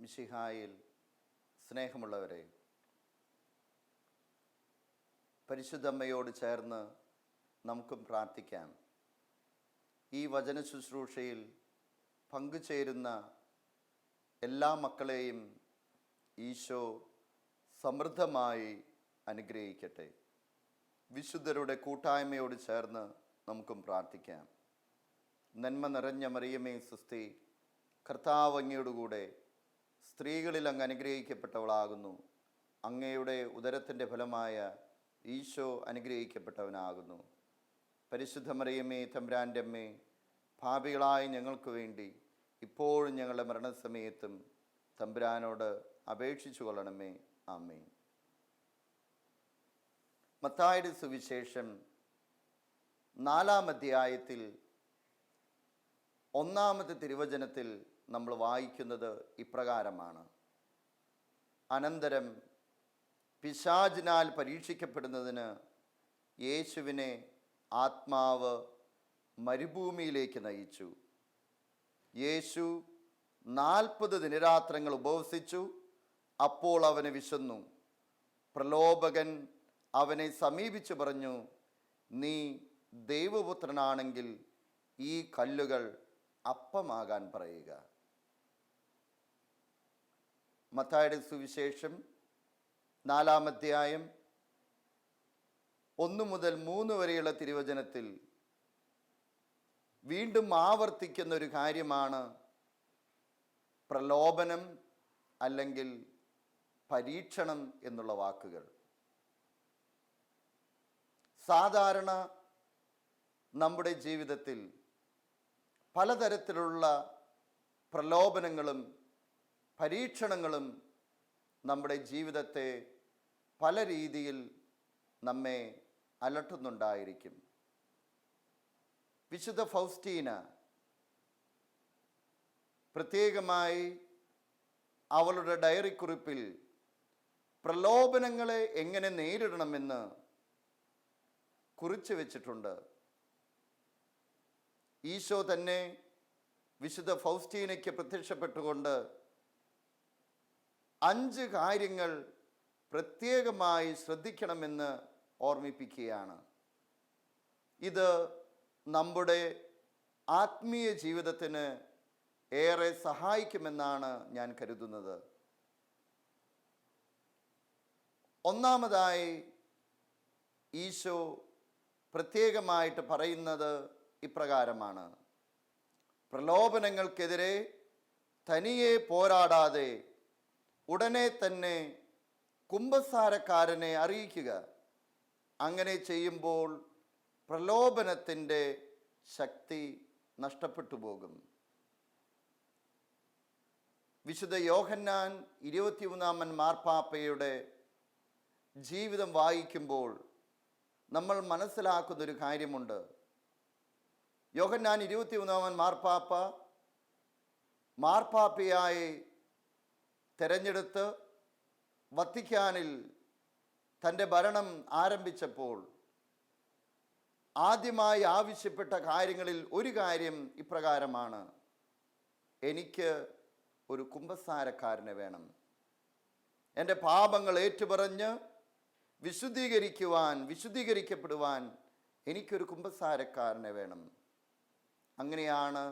മിശിഹായിൽ സ്നേഹമുള്ളവരെ, പരിശുദ്ധമ്മയോട് ചേർന്ന് നമുക്കും പ്രാർത്ഥിക്കാം. ഈ വചന ശുശ്രൂഷയിൽ പങ്കുചേരുന്ന എല്ലാ മക്കളെയും ഈശോ സമൃദ്ധമായി അനുഗ്രഹിക്കട്ടെ. വിശുദ്ധരുടെ കൂട്ടായ്മയോട് ചേർന്ന് നമുക്കും പ്രാർത്ഥിക്കാം. നന്മ നിറഞ്ഞ മറിയമേ സുസ്തി, കർത്താവ് അങ്ങയോടുകൂടെ സ്ത്രീകളിൽ അങ്ങ് അനുഗ്രഹിക്കപ്പെട്ടവളാകുന്നു. അങ്ങയുടെ ഉദരത്തിൻ്റെ ഫലമായ ഈശോ അനുഗ്രഹിക്കപ്പെട്ടവനാകുന്നു. പരിശുദ്ധ മറിയമേ തമ്പുരാൻ്റെ അമ്മേ, പാപികളായ ഞങ്ങൾക്ക് വേണ്ടി ഇപ്പോഴും ഞങ്ങളുടെ മരണസമയത്തും തമ്പുരാനോട് അപേക്ഷിച്ചു കൊള്ളണമേ. ആമേൻ. മത്തായിയുടെ സുവിശേഷം 4-ാം അധ്യായത്തിൽ 1-ാമത്തെ തിരുവചനത്തിൽ നമ്മൾ വായിക്കുന്നത് ഇപ്രകാരമാണ്: അനന്തരം പിശാചിനാൽ പരീക്ഷിക്കപ്പെടുന്നതിന് യേശുവിനെ ആത്മാവ് മരുഭൂമിയിലേക്ക് നയിച്ചു. യേശു 40 ദിനരാത്രങ്ങൾ ഉപവസിച്ചു. അപ്പോൾ അവന് വിശന്നു. പ്രലോഭകൻ അവനെ സമീപിച്ചു പറഞ്ഞു, നീ ദൈവപുത്രനാണെങ്കിൽ ഈ കല്ലുകൾ അപ്പമാകാൻ പറയുക. മത്തായിയുടെ സുവിശേഷം 4-ാം അധ്യായം 1 മുതൽ 3 വരെയുള്ള തിരുവചനത്തിൽ വീണ്ടും ആവർത്തിക്കുന്ന ഒരു കാര്യമാണ് പ്രലോഭനം അല്ലെങ്കിൽ പരീക്ഷണം എന്നുള്ള വാക്കുകൾ. സാധാരണ നമ്മുടെ ജീവിതത്തിൽ പലതരത്തിലുള്ള പ്രലോഭനങ്ങളും പരീക്ഷണങ്ങളും നമ്മുടെ ജീവിതത്തെ പല രീതിയിൽ നമ്മെ അലട്ടുന്നുണ്ടായിരിക്കും. വിശുദ്ധ ഫൗസ്റ്റീന പ്രത്യേകമായി അവളുടെ ഡയറി കുറിപ്പിൽ പ്രലോഭനങ്ങളെ എങ്ങനെ നേരിടണമെന്ന് കുറിച്ചു വച്ചിട്ടുണ്ട്. ഈശോ തന്നെ വിശുദ്ധ ഫൗസ്റ്റീനയ്ക്ക് പ്രത്യക്ഷപ്പെട്ടുകൊണ്ട് 5 കാര്യങ്ങൾ പ്രത്യേകമായി ശ്രദ്ധിക്കണമെന്ന് ഓർമ്മിപ്പിക്കുകയാണ്. ഇത് നമ്മുടെ ആത്മീയ ജീവിതത്തിന് ഏറെ സഹായിക്കുമെന്നാണ് ഞാൻ കരുതുന്നത്. ഒന്നാമതായി ഈശോ പ്രത്യേകമായിട്ട് പറയുന്നത് ഇപ്രകാരമാണ്: പ്രലോഭനങ്ങൾക്കെതിരെ തനിയെ പോരാടാതെ ഉടനെ തന്നെ കുമ്പസാരക്കാരനെ അറിയിക്കുക. അങ്ങനെ ചെയ്യുമ്പോൾ പ്രലോഭനത്തിൻ്റെ ശക്തി നഷ്ടപ്പെട്ടു പോകും. വിശുദ്ധ യോഹന്നാൻ 23-ാമൻ മാർപ്പാപ്പയുടെ ജീവിതം വായിക്കുമ്പോൾ നമ്മൾ മനസ്സിലാക്കുന്നൊരു കാര്യമുണ്ട്. യോഹന്നാൻ 23-ാമൻ മാർപ്പാപ്പയായി തെരഞ്ഞെടുത്ത് വത്തിക്കാനിൽ തൻ്റെ ഭരണം ആരംഭിച്ചപ്പോൾ ആദ്യമായി ആവശ്യപ്പെട്ട കാര്യങ്ങളിൽ ഒരു കാര്യം ഇപ്രകാരമാണ്: എനിക്ക് ഒരു കുമ്പസാരക്കാരനെ വേണം. എൻ്റെ പാപങ്ങൾ ഏറ്റുപറഞ്ഞ് വിശുദ്ധീകരിക്കപ്പെടുവാൻ എനിക്കൊരു കുമ്പസാരക്കാരനെ വേണം. അങ്ങനെയാണ്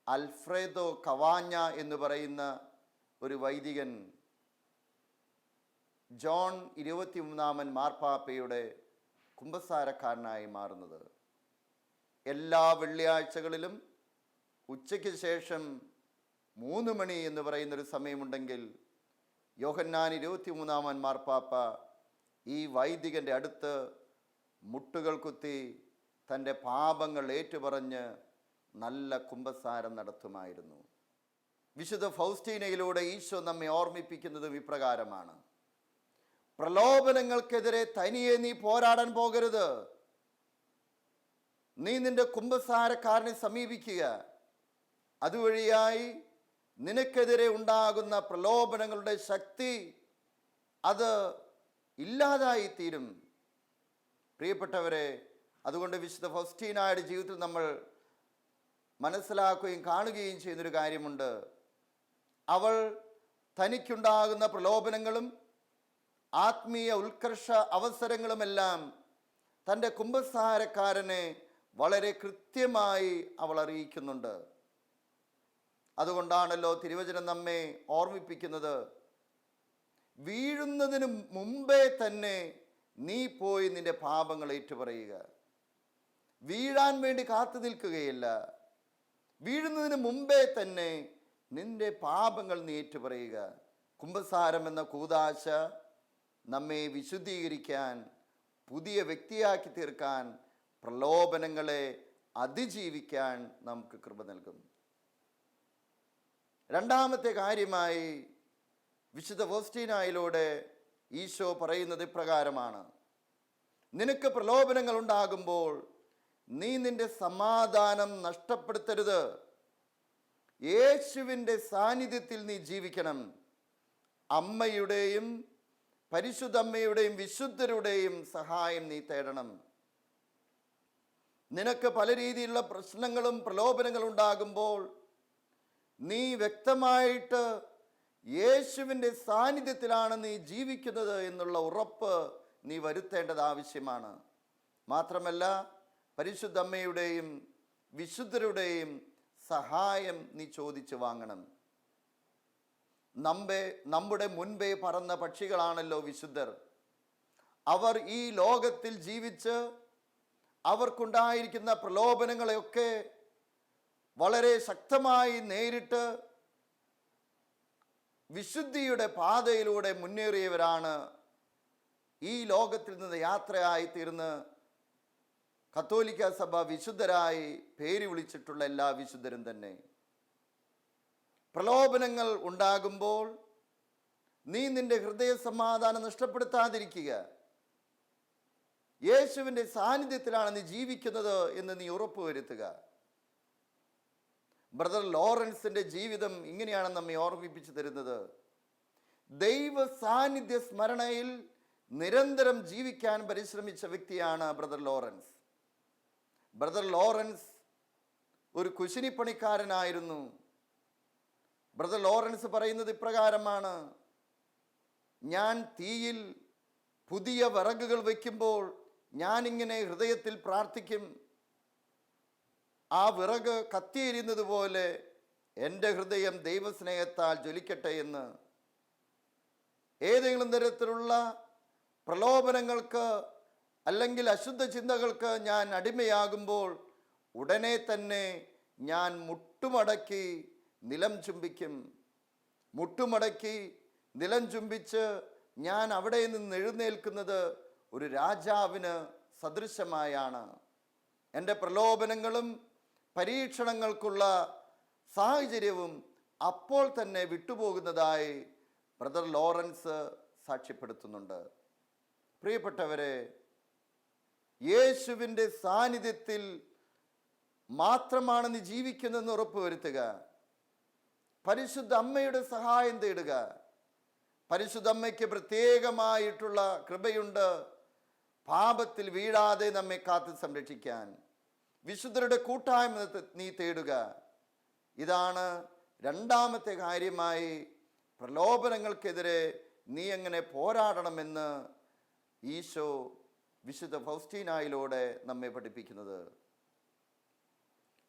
അൽഫ്രേദോ കവാഞ്ഞ എന്ന് പറയുന്ന ഒരു വൈദികൻ ജോൺ 23-ാമൻ മാർപ്പാപ്പയുടെ കുമ്പസാരക്കാരനായി മാറുന്നത്. എല്ലാ വെള്ളിയാഴ്ചകളിലും ഉച്ചയ്ക്ക് ശേഷം 3 മണി എന്ന് പറയുന്നൊരു സമയമുണ്ടെങ്കിൽ യോഹന്നാൻ 23-ാമൻ മാർപ്പാപ്പ ഈ വൈദികൻ്റെ അടുത്ത് മുട്ടുകൾ കുത്തി തൻ്റെ പാപങ്ങൾ ഏറ്റുപറഞ്ഞ് നല്ല കുമ്പസാരം നടത്തുമായിരുന്നു. വിശുദ്ധ ഫൗസ്റ്റീനയിലൂടെ ഈശോ നമ്മെ ഓർമ്മിപ്പിക്കുന്നതും ഇപ്രകാരമാണ്: പ്രലോഭനങ്ങൾക്കെതിരെ തനിയെ നീ പോരാടാൻ പോകരുത്. നീ നിന്റെ കുമ്പസാരക്കാരനെ സമീപിക്കുക. അതുവഴിയായി നിനക്കെതിരെ ഉണ്ടാകുന്ന പ്രലോഭനങ്ങളുടെ ശക്തി അത് ഇല്ലാതായിത്തീരും. പ്രിയപ്പെട്ടവരെ, അതുകൊണ്ട് വിശുദ്ധ ഫൗസ്റ്റീനായുടെ ജീവിതത്തിൽ നമ്മൾ മനസ്സിലാക്കുകയും കാണുകയും ചെയ്യുന്നൊരു കാര്യമുണ്ട്. അവൾ തനിക്കുണ്ടാകുന്ന പ്രലോഭനങ്ങളും ആത്മീയ ഉത്കർഷ അവസരങ്ങളുമെല്ലാം തൻ്റെ കുമ്പസാരക്കാരനെ വളരെ കൃത്യമായി അവൾ അറിയിക്കുന്നുണ്ട്. അതുകൊണ്ടാണല്ലോ തിരുവചനം നമ്മെ ഓർമ്മിപ്പിക്കുന്നത്, വീഴുന്നതിന് മുമ്പേ തന്നെ നീ പോയി നിന്റെ പാപങ്ങൾ ഏറ്റുപറയുക. വീഴാൻ വേണ്ടി കാത്തു നിൽക്കുകയില്ല, വീഴുന്നതിന് മുമ്പേ തന്നെ നിന്റെ പാപങ്ങൾ നീ ഏറ്റുപറയുക. കുമ്പസാരം എന്ന കൂദാശ നമ്മെ വിശുദ്ധീകരിക്കാൻ, പുതിയ വ്യക്തിയാക്കി തീർക്കാൻ, പ്രലോഭനങ്ങളെ അതിജീവിക്കാൻ നമുക്ക് കൃപ നൽകും. രണ്ടാമത്തെ കാര്യമായി വിശുദ്ധ ഫൗസ്റ്റീനായിലൂടെ ഈശോ പറയുന്നത് ഇപ്രകാരമാണ്: നിനക്ക് പ്രലോഭനങ്ങൾ ഉണ്ടാകുമ്പോൾ നീ നിന്റെ സമാധാനം നഷ്ടപ്പെടുത്തരുത്. യേശുവിൻ്റെ സാന്നിധ്യത്തിൽ നീ ജീവിക്കണം. അമ്മയുടെയും പരിശുദ്ധമ്മയുടെയും വിശുദ്ധരുടെയും സഹായം നീ തേടണം. നിനക്ക് പല രീതിയിലുള്ള പ്രശ്നങ്ങളും പ്രലോഭനങ്ങളും ഉണ്ടാകുമ്പോൾ നീ വ്യക്തമായിട്ട് യേശുവിൻ്റെ സാന്നിധ്യത്തിലാണ് നീ ജീവിക്കുന്നത് എന്നുള്ള ഉറപ്പ് നീ വരുത്തേണ്ടത് ആവശ്യമാണ്. മാത്രമല്ല, പരിശുദ്ധമ്മയുടെയും വിശുദ്ധരുടെയും സഹായം നീ ചോദിച്ചു വാങ്ങണം. നമ്മുടെ മുൻപേ പറന്ന പക്ഷികളാണല്ലോ വിശുദ്ധർ. അവർ ഈ ലോകത്തിൽ ജീവിച്ച് അവർക്കുണ്ടായിരിക്കുന്ന പ്രലോഭനങ്ങളെയൊക്കെ വളരെ ശക്തമായി നേരിട്ട് വിശുദ്ധിയുടെ പാതയിലൂടെ മുന്നേറിയവരാണ്. ഈ ലോകത്തിൽ നിന്ന് യാത്രയായി തീർന്ന് കത്തോലിക്ക സഭ വിശുദ്ധരായി പേര് വിളിച്ചിട്ടുള്ള എല്ലാ വിശുദ്ധരും തന്നെ. പ്രലോഭനങ്ങൾ ഉണ്ടാകുമ്പോൾ നീ നിന്റെ ഹൃദയ സമാധാനം നഷ്ടപ്പെടുത്താതിരിക്കുക. യേശുവിൻ്റെ സാന്നിധ്യത്തിലാണ് നീ ജീവിക്കുന്നത് എന്ന് നീ ഉറപ്പുവരുത്തുക. ബ്രദർ ലോറൻസിൻ്റെ ജീവിതം ഇങ്ങനെയാണ് നമ്മെ ഓർമ്മിപ്പിച്ചു തരുന്നത്. ദൈവ സാന്നിധ്യ സ്മരണയിൽ നിരന്തരം ജീവിക്കാൻ പരിശ്രമിച്ച വ്യക്തിയാണ് ബ്രദർ ലോറൻസ്. ബ്രദർ ലോറൻസ് ഒരു കുശിനിപ്പണിക്കാരനായിരുന്നു. ബ്രദർ ലോറൻസ് പറയുന്നത് ഇപ്രകാരമാണ്: ഞാൻ തീയിൽ പുതിയ വിറകുകൾ വയ്ക്കുമ്പോൾ ഞാനിങ്ങനെ ഹൃദയത്തിൽ പ്രാർത്ഥിക്കും, ആ വിറക് കത്തിയെരിയുന്നത് പോലെ എൻ്റെ ഹൃദയം ദൈവസ്നേഹത്താൽ ജ്വലിക്കട്ടെ എന്ന്. ഏതെങ്കിലും തരത്തിലുള്ള പ്രലോഭനങ്ങൾക്ക് അല്ലെങ്കിൽ അശുദ്ധ ചിന്തകൾക്ക് ഞാൻ അടിമയാകുമ്പോൾ ഉടനെ തന്നെ ഞാൻ മുട്ടുമടക്കി നിലം ചുംബിക്കും. മുട്ടുമടക്കി നിലം ചുംബിച്ച് ഞാൻ അവിടെ നിന്ന് എഴുന്നേൽക്കുന്നത് ഒരു രാജാവിന് സദൃശമായാണ്. എൻ്റെ പ്രലോഭനങ്ങളും പരീക്ഷണങ്ങൾക്കുള്ള സാഹചര്യവും അപ്പോൾ തന്നെ വിട്ടുപോകുന്നതായി ബ്രദർ ലോറൻസ് സാക്ഷ്യപ്പെടുത്തുന്നുണ്ട്. പ്രിയപ്പെട്ടവരെ, യേശുവിൻ്റെ സാന്നിധ്യത്തിൽ മാത്രമാണ് നീ ജീവിക്കുന്നതെന്ന് ഉറപ്പുവരുത്തുക. പരിശുദ്ധ അമ്മയുടെ സഹായം തേടുക. പരിശുദ്ധ അമ്മയ്ക്ക് പ്രത്യേകമായിട്ടുള്ള കൃപയുണ്ട് പാപത്തിൽ വീഴാതെ നമ്മെ കാത്ത് സംരക്ഷിക്കാൻ. വിശുദ്ധരുടെ കൂട്ടായ്മ നീ തേടുക. ഇതാണ് രണ്ടാമത്തെ കാര്യമായി പ്രലോഭനങ്ങൾക്കെതിരെ നീ എങ്ങനെ പോരാടണമെന്ന് ഈശോ വിശുദ്ധ ഫൗസ്റ്റീനായിലൂടെ നമ്മെ പഠിപ്പിക്കുന്നത്.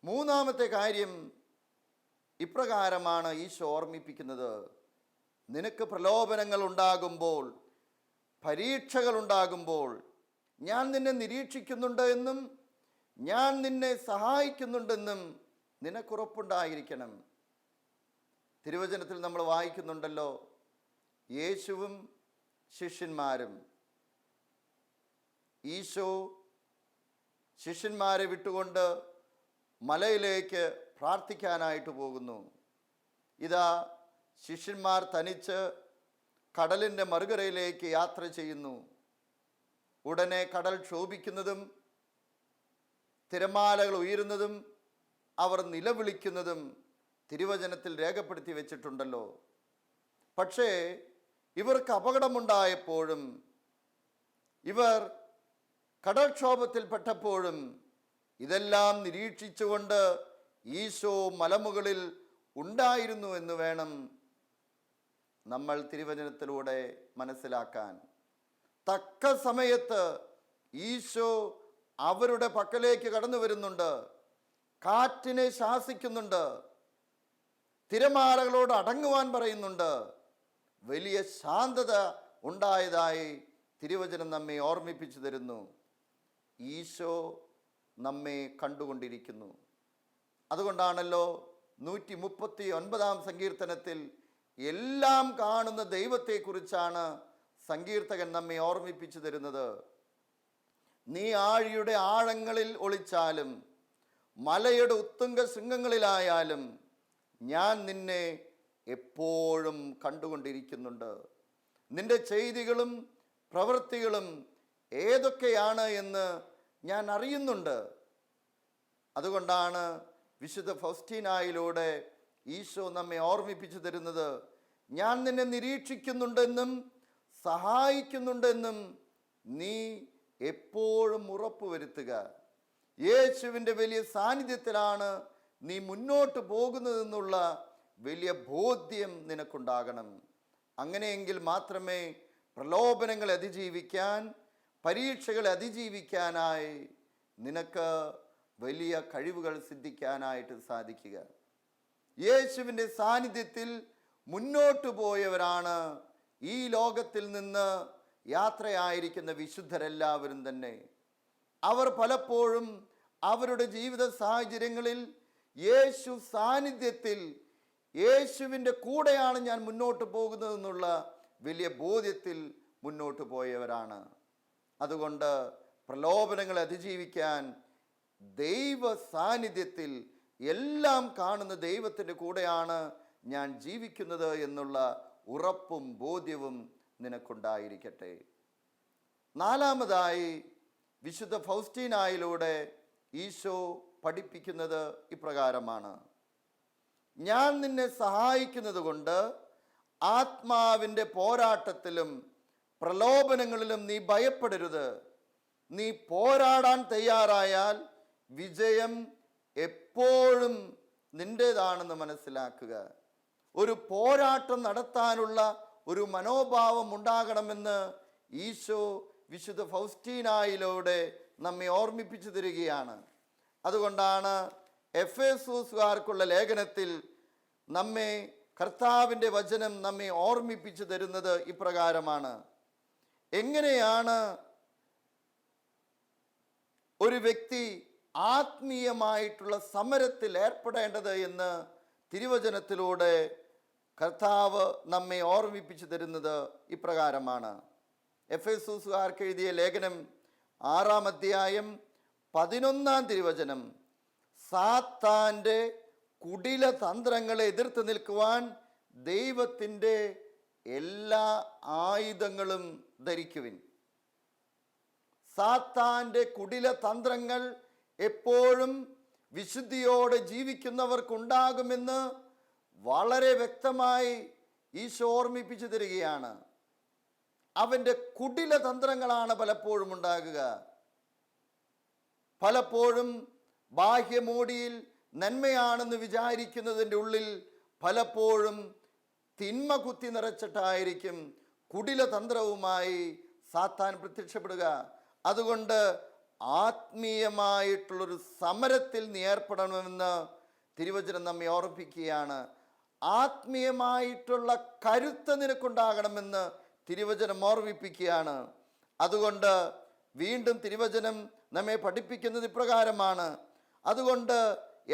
മൂന്നാമത്തെ കാര്യം ഇപ്രകാരമാണ് ഈശോ ഓർമ്മിപ്പിക്കുന്നത്: നിനക്ക് പ്രലോഭനങ്ങൾ ഉണ്ടാകുമ്പോൾ, പരീക്ഷകൾ ഉണ്ടാകുമ്പോൾ ഞാൻ നിന്നെ നിരീക്ഷിക്കുന്നുണ്ട് എന്നും ഞാൻ നിന്നെ സഹായിക്കുന്നുണ്ടെന്നും നിനക്കുറപ്പുണ്ടായിരിക്കണം. തിരുവചനത്തിൽ നമ്മൾ വായിക്കുന്നുണ്ടല്ലോ, യേശുവും ശിഷ്യന്മാരും. ഈശോ ശിഷ്യന്മാരെ വിട്ടുകൊണ്ട് മലയിലേക്ക് പ്രാർത്ഥിക്കാനായിട്ട് പോകുന്നു. ഇതാ ശിഷ്യന്മാർ തനിച്ച് കടലിൻ്റെ മറുകരയിലേക്ക് യാത്ര ചെയ്യുന്നു. ഉടനെ കടൽ ക്ഷോഭിക്കുന്നതും തിരമാലകൾ ഉയരുന്നതും അവർ നിലവിളിക്കുന്നതും തിരുവചനത്തിൽ രേഖപ്പെടുത്തി വെച്ചിട്ടുണ്ടല്ലോ. പക്ഷേ ഇവർക്ക് അപകടമുണ്ടായപ്പോഴും ഇവർ കടൽക്ഷോഭത്തിൽപ്പെട്ടപ്പോഴും ഇതെല്ലാം നിരീക്ഷിച്ചുകൊണ്ട് ഈശോ മലമുകളിൽ ഉണ്ടായിരുന്നു എന്ന് വേണം നമ്മൾ തിരുവചനത്തിലൂടെ മനസ്സിലാക്കാൻ. തക്ക സമയത്ത് ഈശോ അവരുടെ പക്കലേക്ക് കടന്നു വരുന്നുണ്ട്, കാറ്റിനെ ശാസിക്കുന്നുണ്ട്, തിരമാലകളോട് അടങ്ങുവാൻ പറയുന്നുണ്ട്. വലിയ ശാന്തത ഉണ്ടായതായി തിരുവചനം നമ്മെ ഓർമ്മിപ്പിച്ചു തരുന്നു. ഈശോ നമ്മെ കണ്ടുകൊണ്ടിരിക്കുന്നു. അതുകൊണ്ടാണല്ലോ 139 സങ്കീർത്തനത്തിൽ എല്ലാം കാണുന്ന ദൈവത്തെക്കുറിച്ചാണ് സങ്കീർത്തകൻ നമ്മെ ഓർമ്മിപ്പിച്ചു തരുന്നത്. നീ ആഴിയുടെ ആഴങ്ങളിൽ ഒളിച്ചാലും മലയുടെ ഉത്തുംഗ ശൃംഗങ്ങളിലായാലും ഞാൻ നിന്നെ എപ്പോഴും കണ്ടുകൊണ്ടിരിക്കുന്നുണ്ട്. നിന്റെ ചെയ്തികളും പ്രവൃത്തികളും ഏതൊക്കെയാണ് എന്ന് ഞാൻ അറിയുന്നുണ്ട്. അതുകൊണ്ടാണ് വിശുദ്ധ ഫൗസ്റ്റീനായിലൂടെ ഈശോ നമ്മെ ഓർമ്മിപ്പിച്ചു തരുന്നത്, ഞാൻ നിന്നെ നിരീക്ഷിക്കുന്നുണ്ടെന്നും സഹായിക്കുന്നുണ്ടെന്നും നീ എപ്പോഴും ഉറപ്പുവരുത്തുക. യേശുവിൻ്റെ വലിയ സാന്നിധ്യത്തിലാണ് നീ മുന്നോട്ട് പോകുന്നതെന്നുള്ള വലിയ ബോധ്യം നിനക്കുണ്ടാകണം. അങ്ങനെയെങ്കിൽ മാത്രമേ പ്രലോഭനങ്ങളെ അതിജീവിക്കാൻ, പരീക്ഷകളെ അതിജീവിക്കാനായി നിനക്ക് വലിയ കഴിവുകൾ സിദ്ധിക്കാനായിട്ട് സാധിക്കുക. യേശുവിൻ്റെ സാന്നിധ്യത്തിൽ മുന്നോട്ട് പോയവരാണ് ഈ ലോകത്തിൽ നിന്ന് യാത്രയായിരിക്കുന്ന വിശുദ്ധരെല്ലാവരും തന്നെ. അവർ പലപ്പോഴും അവരുടെ ജീവിത സാഹചര്യങ്ങളിൽ യേശു സാന്നിധ്യത്തിൽ യേശുവിൻ്റെ കൂടെയാണ് ഞാൻ മുന്നോട്ട് പോകുന്നതെന്നുള്ള വലിയ ബോധ്യത്തിൽ മുന്നോട്ട് പോയവരാണ്. അതുകൊണ്ട് പ്രലോഭനങ്ങളെ അതിജീവിക്കാൻ ദൈവ സാന്നിധ്യത്തിൽ എല്ലാം കാണുന്ന ദൈവത്തിൻ്റെ കൂടെയാണ് ഞാൻ ജീവിക്കുന്നത് എന്നുള്ള ഉറപ്പും ബോധ്യവും നിനക്കുണ്ടായിരിക്കട്ടെ. നാലാമതായി വിശുദ്ധ ഫൗസ്റ്റീനായിലൂടെ ഈശോ പഠിപ്പിക്കുന്നത് ഇപ്രകാരമാണ്: ഞാൻ നിന്നെ സഹായിക്കുന്നത് കൊണ്ട് ആത്മാവിൻ്റെ പോരാട്ടത്തിലും പ്രലോഭനങ്ങളിലും നീ ഭയപ്പെടരുത്. നീ പോരാടാൻ തയ്യാറായാൽ വിജയം എപ്പോഴും നിൻ്റേതാണെന്ന് മനസ്സിലാക്കുക. ഒരു പോരാട്ടം നടത്താനുള്ള ഒരു മനോഭാവം ഉണ്ടാകണമെന്ന് ഈശോ വിശുദ്ധ ഫൗസ്റ്റീനായിലൂടെ നമ്മെ ഓർമ്മിപ്പിച്ചു തരികയാണ്. അതുകൊണ്ടാണ് എഫേസൂസുകാർക്കുള്ള ലേഖനത്തിൽ നമ്മെ കർത്താവിൻ്റെ വചനം നമ്മെ ഓർമ്മിപ്പിച്ചു തരുന്നത് ഇപ്രകാരമാണ്: എങ്ങനെയാണ് ഒരു വ്യക്തി ആത്മീയമായിട്ടുള്ള സമരത്തിൽ ഏർപ്പെടേണ്ടത് എന്ന് തിരുവചനത്തിലൂടെ കർത്താവ് നമ്മെ ഓർമ്മിപ്പിച്ചു തരുന്നത് ഇപ്രകാരമാണ്. എഫേസൂസുകാർക്ക് എഴുതിയ ലേഖനം 6-ാം അധ്യായം 11-ാം തിരുവചനം: സാത്താൻ്റെ കുടില തന്ത്രങ്ങളെ എതിർത്ത് നിൽക്കുവാൻ ദൈവത്തിൻ്റെ എല്ലാ ആയുധങ്ങളും ധരിക്കുവിൻ. സാത്താൻ്റെ കുടില തന്ത്രങ്ങൾ എപ്പോഴും വിശുദ്ധിയോടെ ജീവിക്കുന്നവർക്കുണ്ടാകുമെന്ന് വളരെ വ്യക്തമായി ഈശോ ഓർമ്മിപ്പിച്ചു തരികയാണ്. അവൻ്റെ കുടില തന്ത്രങ്ങളാണ് പലപ്പോഴും ഉണ്ടാകുക. പലപ്പോഴും ബാഹ്യമോടിയിൽ നന്മയാണെന്ന് വിചാരിക്കുന്നതിൻ്റെ ഉള്ളിൽ പലപ്പോഴും തിന്മ കുത്തി നിറച്ചിട്ടായിരിക്കും കുടില തന്ത്രവുമായി സാത്താൻ പ്രത്യക്ഷപ്പെടുക. അതുകൊണ്ട് ആത്മീയമായിട്ടുള്ളൊരു സമരത്തിൽ നീ ഏർപ്പെടണമെന്ന് തിരുവചനം നമ്മെ ഓർമ്മിപ്പിക്കുകയാണ്. ആത്മീയമായിട്ടുള്ള കരുത്ത് നിനക്കുണ്ടാകണമെന്ന് തിരുവചനം ഓർമ്മിപ്പിക്കുകയാണ്. അതുകൊണ്ട് വീണ്ടും തിരുവചനം നമ്മെ പഠിപ്പിക്കുന്നത് ഇപ്രകാരമാണ്: അതുകൊണ്ട്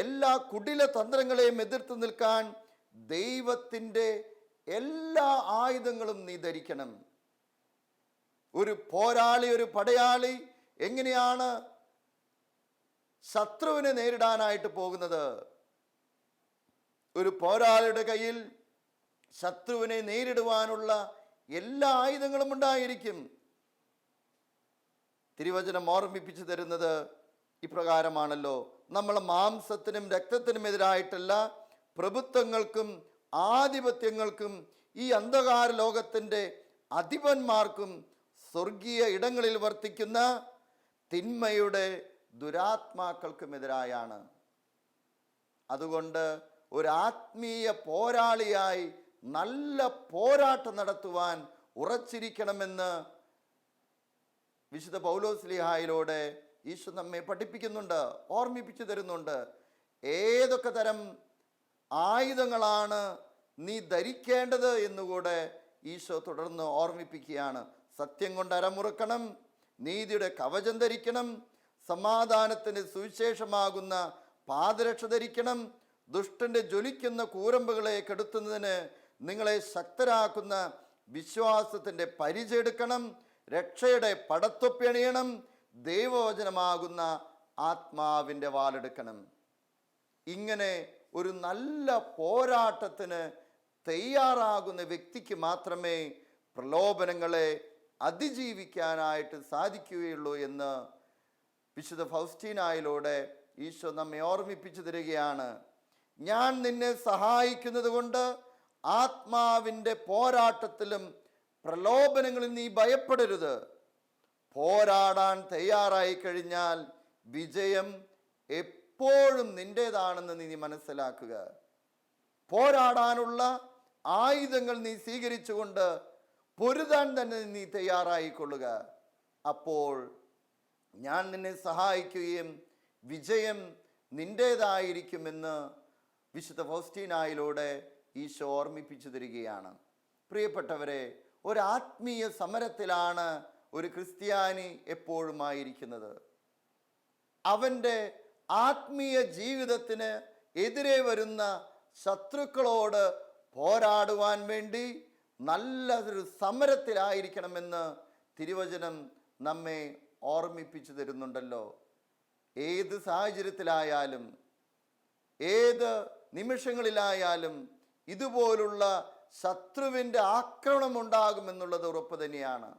എല്ലാ കുടില തന്ത്രങ്ങളെയും എതിർത്ത് നിൽക്കാൻ ദൈവത്തിൻ്റെ എല്ലാ ആയുധങ്ങളും നീ ധരിക്കണം. ഒരു പോരാളി, ഒരു പടയാളി എങ്ങനെയാണ് ശത്രുവിനെ നേരിടാനായിട്ട് പോകുന്നത്? ഒരു പോരാളിയുടെ കയ്യിൽ ശത്രുവിനെ നേരിടുവാനുള്ള എല്ലാ ആയുധങ്ങളും ഉണ്ടായിരിക്കും. തിരുവചനം ഓർമ്മിപ്പിച്ചു തരുന്നത് ഇപ്രകാരമാണല്ലോ: നമ്മൾ മാംസത്തിനും രക്തത്തിനും എതിരായിട്ടല്ല, പ്രഭുത്വങ്ങൾക്കും ആധിപത്യങ്ങൾക്കും ഈ അന്ധകാര ലോകത്തിൻ്റെ അധിപന്മാർക്കും സ്വർഗീയ ഇടങ്ങളിൽ വർത്തിക്കുന്ന തിന്മയുടെ ദുരാത്മാക്കൾക്കുമെതിരായാണ്. അതുകൊണ്ട് ഒരു ആത്മീയ പോരാളിയായി നല്ല പോരാട്ടം നടത്തുവാൻ ഉറച്ചിരിക്കണമെന്ന് വിശുദ്ധ പൗലോസ്ലീഹായിലൂടെ ഈശോ നമ്മെ പഠിപ്പിക്കുന്നുണ്ട്, ഓർമ്മിപ്പിച്ചു തരുന്നുണ്ട്. ഏതൊക്കെ തരം ആയുധങ്ങളാണ് നീ ധരിക്കേണ്ടത് എന്നുകൂടെ ഈശോ തുടർന്ന് ഓർമ്മിപ്പിക്കുകയാണ്. സത്യം കൊണ്ട് അരമുറുക്കണം, നീതിയുടെ കവചം ധരിക്കണം, സമാധാനത്തിന് സുവിശേഷമാകുന്ന പാദരക്ഷ ധരിക്കണം, ദുഷ്ടന്റെ ജ്വലിക്കുന്ന കൂരമ്പുകളെ കെടുത്തുന്നതിന് നിങ്ങളെ ശക്തരാക്കുന്ന വിശ്വാസത്തിൻ്റെ പരിചയം എടുക്കണം, രക്ഷയുടെ പടത്തൊപ്പി അണിയണം, ദൈവവചനമാകുന്ന ആത്മാവിൻ്റെ വാലെടുക്കണം. ഇങ്ങനെ ഒരു നല്ല പോരാട്ടത്തിന് തയ്യാറാകുന്ന വ്യക്തിക്ക് മാത്രമേ പ്രലോഭനങ്ങളെ അതിജീവിക്കാനായിട്ട് സാധിക്കുകയുള്ളൂ എന്ന് വിശുദ്ധ ഫൗസ്റ്റീനായിലൂടെ ഈശോ നമ്മെ ഓർമ്മിപ്പിച്ചു തരികയാണ്. ഞാൻ നിന്നെ സഹായിക്കുന്നത് കൊണ്ട് ആത്മാവിൻ്റെ പോരാട്ടത്തിലും പ്രലോഭനങ്ങളിൽ നീ ഭയപ്പെടരുത്. പോരാടാൻ തയ്യാറായി കഴിഞ്ഞാൽ വിജയം എപ്പോഴും നിൻ്റേതാണെന്ന് നീ മനസ്സിലാക്കുക. പോരാടാനുള്ള ആയുധങ്ങൾ നീ സ്വീകരിച്ചുകൊണ്ട് പൊരുതാൻ തന്നെ നീ തയ്യാറായിക്കൊള്ളുക. അപ്പോൾ ഞാൻ നിന്നെ സഹായിക്കുകയും വിജയം നിൻ്റേതായിരിക്കുമെന്ന് വിശുദ്ധ ഫൗസ്റ്റീനായിലൂടെ ഈശോ ഓർമ്മിപ്പിച്ചു തരികയാണ്. പ്രിയപ്പെട്ടവരെ, ഒരു ആത്മീയ സമരത്തിലാണ് ഒരു ക്രിസ്ത്യാനി എപ്പോഴുമായിരിക്കുന്നത്. അവൻ്റെ ആത്മീയ ജീവിതത്തിന് എതിരെ വരുന്ന ശത്രുക്കളോട് പോരാടുവാൻ വേണ്ടി നല്ലൊരു സമരത്തിലായിരിക്കണമെന്ന് തിരുവചനം നമ്മെ ഓർമ്മിപ്പിച്ചു തരുന്നുണ്ടല്ലോ. ഏത് സാഹചര്യത്തിലായാലും ഏത് നിമിഷങ്ങളിലായാലും ഇതുപോലുള്ള ശത്രുവിൻ്റെ ആക്രമണം ഉണ്ടാകുമെന്നുള്ളത് ഉറപ്പ് തന്നെയാണ്.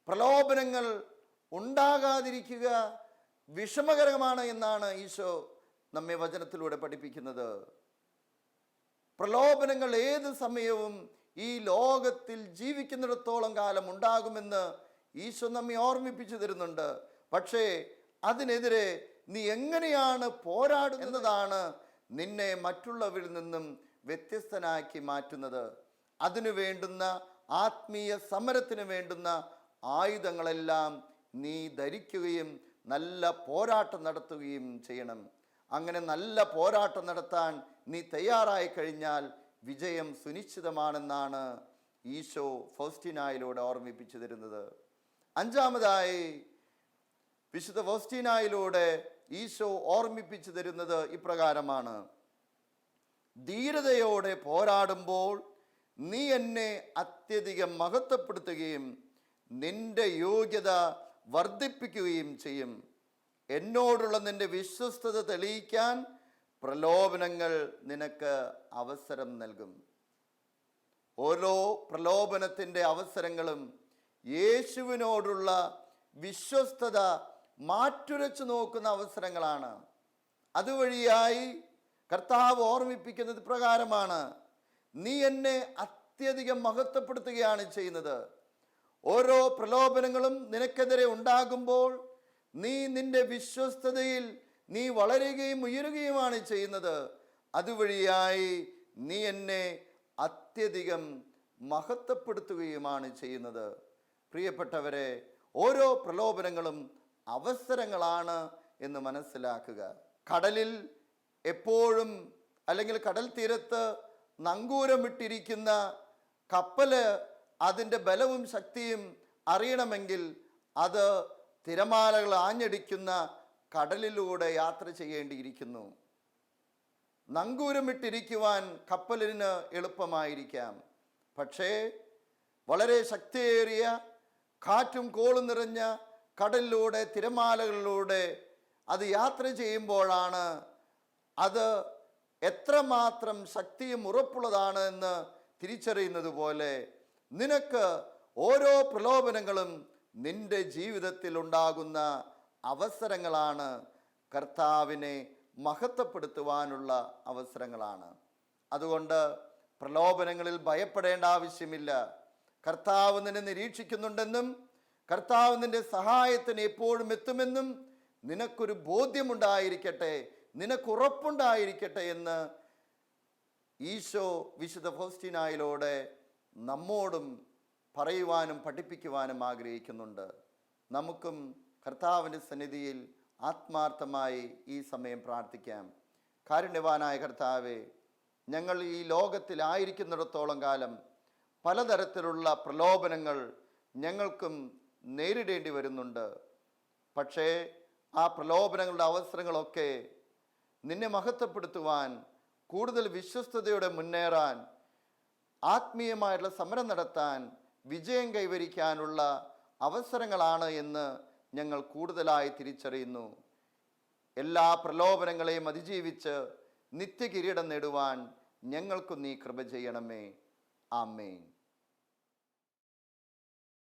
പ്രലോഭനങ്ങൾ ഉണ്ടാകാതിരിക്കുക വിഷമകരമാണ് എന്നാണ് ഈശോ നമ്മെ വചനത്തിലൂടെ പഠിപ്പിക്കുന്നത്. പ്രലോഭനങ്ങൾ ഏത് സമയവും ഈ ലോകത്തിൽ ജീവിക്കുന്നിടത്തോളം കാലം ഉണ്ടാകുമെന്ന് ഈശോ നമ്മെ ഓർമ്മിപ്പിച്ചു തരുന്നുണ്ട്. പക്ഷേ അതിനെതിരെ നീ എങ്ങനെയാണ് പോരാടുന്നത് എന്നതാണ് നിന്നെ മറ്റുള്ളവരിൽ നിന്നും വ്യത്യസ്തനാക്കി മാറ്റുന്നത്. അതിനു വേണ്ടുന്ന ആത്മീയ സമരത്തിന് വേണ്ടുന്ന ആയുധങ്ങളെല്ലാം നീ ധരിക്കുകയും നല്ല പോരാട്ടം നടത്തുകയും ചെയ്യണം. അങ്ങനെ നല്ല പോരാട്ടം നടത്താൻ നീ തയ്യാറായി കഴിഞ്ഞാൽ വിജയം സുനിശ്ചിതമാണെന്നാണ് ഈശോ ഫൗസ്റ്റീനായിലൂടെ ഓർമ്മിപ്പിച്ചു തരുന്നത്. അഞ്ചാമതായി വിശുദ്ധ ഫൗസ്റ്റീനായിലൂടെ ഈശോ ഓർമ്മിപ്പിച്ചു തരുന്നത് ഇപ്രകാരമാണ്: ധീരതയോടെ പോരാടുമ്പോൾ നീ എന്നെ അത്യധികം മഹത്വപ്പെടുത്തുകയും നിന്റെ യോഗ്യത വർദ്ധിപ്പിക്കുകയും ചെയ്യും. എന്നോടുള്ള നിന്റെ വിശ്വസ്തത തെളിയിക്കാൻ പ്രലോഭനങ്ങൾ നിനക്ക് അവസരം നൽകും. ഓരോ പ്രലോഭനത്തിൻ്റെ അവസരങ്ങളും യേശുവിനോടുള്ള വിശ്വസ്തത മാറ്റുരച്ചു നോക്കുന്ന അവസരങ്ങളാണ്. അതുവഴിയായി കർത്താവ് ഓർമ്മിപ്പിക്കുന്നത് പ്രകാരമാണ്: നീ എന്നെ അത്യധികം മഹത്വപ്പെടുത്തുകയാണ് ചെയ്യുന്നത്. ഓരോ പ്രലോഭനങ്ങളും നിനക്കെതിരെ ഉണ്ടാകുമ്പോൾ നീ നിന്റെ വിശ്വസ്തതയിൽ നീ വളരുകയും ഉയരുകയുമാണ് ചെയ്യുന്നത്. അതുവഴിയായി നീ എന്നെ അത്യധികം മഹത്വപ്പെടുത്തുകയുമാണ് ചെയ്യുന്നത്. പ്രിയപ്പെട്ടവരെ, ഓരോ പ്രലോഭനങ്ങളും അവസരങ്ങളാണ് എന്ന് മനസ്സിലാക്കുക. കടലിൽ എപ്പോഴും അല്ലെങ്കിൽ കടൽ തീരത്ത് നങ്കൂരമിട്ടിരിക്കുന്ന കപ്പല് അതിൻ്റെ ബലവും ശക്തിയും അറിയണമെങ്കിൽ അത് തിരമാലകൾ ആഞ്ഞടിക്കുന്ന കടലിലൂടെ യാത്ര ചെയ്യേണ്ടിയിരിക്കുന്നു. നങ്കൂരമിട്ടിരിക്കുവാൻ കപ്പലിന് എളുപ്പമായിരിക്കാം, പക്ഷേ വളരെ ശക്തിയേറിയ കാറ്റും കോളും നിറഞ്ഞ കടലിലൂടെ തിരമാലകളിലൂടെ അത് യാത്ര ചെയ്യുമ്പോഴാണ് അത് എത്രമാത്രം ശക്തിയും ഉറപ്പുള്ളതാണ് എന്ന് തിരിച്ചറിയുന്നത് പോലെ നിനക്ക് ഓരോ പ്രലോഭനങ്ങളും നിന്റെ ജീവിതത്തിൽ ഉണ്ടാകുന്ന അവസരങ്ങളാണ്, കർത്താവിനെ മഹത്വപ്പെടുത്തുവാനുള്ള അവസരങ്ങളാണ്. അതുകൊണ്ട് പ്രലോഭനങ്ങളിൽ ഭയപ്പെടേണ്ട ആവശ്യമില്ല. കർത്താവ് നിന്നെ നിരീക്ഷിക്കുന്നുണ്ടെന്നും കർത്താവ് നിന്റെ സഹായത്തിന് എപ്പോഴും എത്തുമെന്നും നിനക്കൊരു ബോധ്യമുണ്ടായിരിക്കട്ടെ, നിനക്കുറപ്പുണ്ടായിരിക്കട്ടെ എന്ന് ഈശോ വിശുദ്ധ ഫൗസ്റ്റീനായിലൂടെ നമ്മോടും പറയുവാനും പഠിപ്പിക്കുവാനും ആഗ്രഹിക്കുന്നുണ്ട്. നമുക്കും കർത്താവിൻ്റെ സന്നിധിയിൽ ആത്മാർത്ഥമായി ഈ സമയം പ്രാർത്ഥിക്കാം. കാരുണ്യവാനായ കർത്താവേ, ഞങ്ങൾ ഈ ലോകത്തിലായിരിക്കുന്നിടത്തോളം കാലം പലതരത്തിലുള്ള പ്രലോഭനങ്ങൾ ഞങ്ങൾക്കും നേരിടേണ്ടി വരുന്നുണ്ട്. പക്ഷേ ആ പ്രലോഭനങ്ങളുടെ അവസരങ്ങളൊക്കെ നിന്നെ മഹത്വപ്പെടുത്തുവാൻ, കൂടുതൽ വിശ്വസ്തയോടെ മുന്നേറാൻ, ആത്മീയമായിട്ടുള്ള സമരം നടത്താൻ, വിജയം കൈവരിക്കാനുള്ള അവസരങ്ങളാണ് എന്ന് ഞങ്ങൾ കൂടുതലായി തിരിച്ചറിയുന്നു. എല്ലാ പ്രലോഭനങ്ങളെയും അതിജീവിച്ച് നിത്യകിരീടം നേടുവാൻ ഞങ്ങൾക്കു നീ കൃപ ചെയ്യണമേ. ആമേൻ.